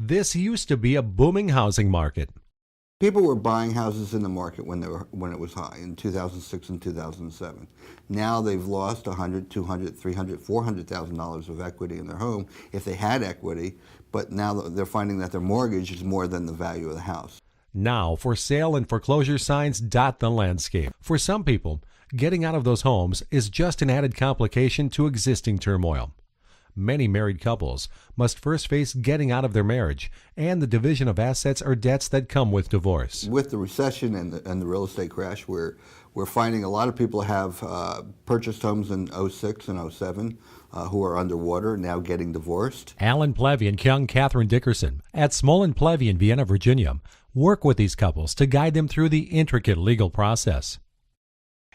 This used to be a booming housing market. People were buying houses in the market when it was high in 2006 and 2007. Now they've lost $100,000, $200,000, $300,000, $400,000 of equity in their home if they had equity, but now they're finding that their mortgage is more than the value of the house. Now, for sale and foreclosure signs dot the landscape. For some people, getting out of those homes is just an added complication to existing turmoil. Many married couples must first face getting out of their marriage and the division of assets or debts that come with divorce. With the recession and the real estate crash, we're finding a lot of people have purchased homes in 06 and 07 who are underwater, now getting divorced. Alan Plevy and young Catherine Dickerson at Smolin Plevy in Vienna, Virginia, work with these couples to guide them through the intricate legal process.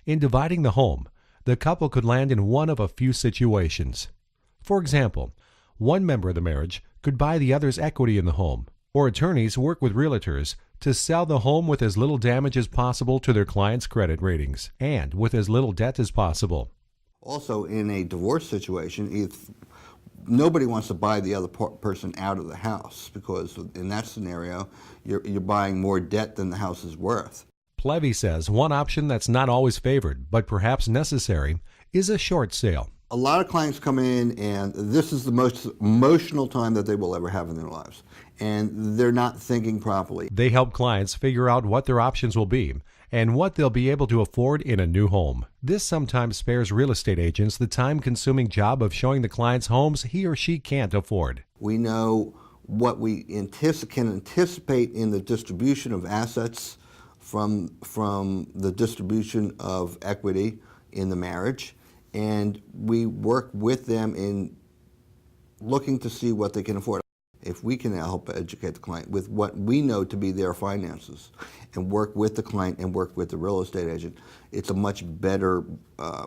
In dividing the home, the couple could land in one of a few situations. For example, one member of the marriage could buy the other's equity in the home, or attorneys work with realtors to sell the home with as little damage as possible to their client's credit ratings and with as little debt as possible. Also, in a divorce situation, if nobody wants to buy the other person out of the house, because in that scenario, you're buying more debt than the house is worth. Plevy says one option that's not always favored, but perhaps necessary, is a short sale. A lot of clients come in, and this is the most emotional time that they will ever have in their lives, and they're not thinking properly. They help clients figure out what their options will be and what they'll be able to afford in a new home. This sometimes spares real estate agents the time-consuming job of showing the clients homes he or she can't afford. We know what we can anticipate in the distribution of assets from the distribution of equity in the marriage. And we work with them in looking to see what they can afford. If we can help educate the client with what we know to be their finances and work with the client and work with the real estate agent, it's a much better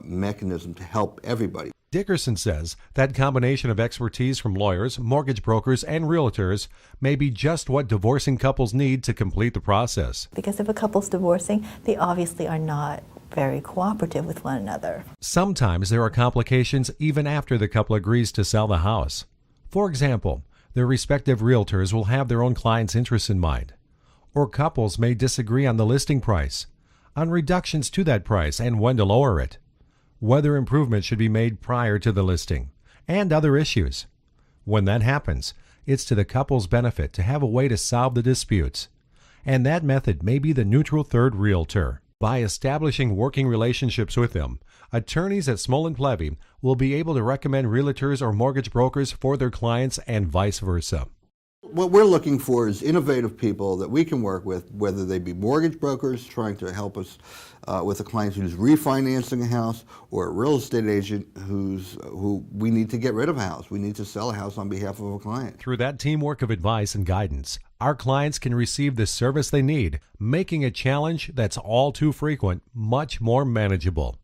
mechanism to help everybody. Dickerson says that combination of expertise from lawyers, mortgage brokers, and realtors may be just what divorcing couples need to complete the process. Because if a couple's divorcing, they obviously are not very cooperative with one another. Sometimes there are complications even after the couple agrees to sell the house. For example, their respective realtors will have their own clients' interests in mind. Or couples may disagree on the listing price, on reductions to that price and when to lower it, whether improvements should be made prior to the listing, and other issues. When that happens, it's to the couple's benefit to have a way to solve the disputes. And that method may be the neutral third realtor. By establishing working relationships with them, attorneys at Smolin Plevy will be able to recommend realtors or mortgage brokers for their clients and vice versa. What we're looking for is innovative people that we can work with, whether they be mortgage brokers trying to help us with a client who's refinancing a house, or a real estate agent who we need to get rid of a house. We need to sell a house on behalf of a client. Through that teamwork of advice and guidance, our clients can receive the service they need, making a challenge that's all too frequent much more manageable.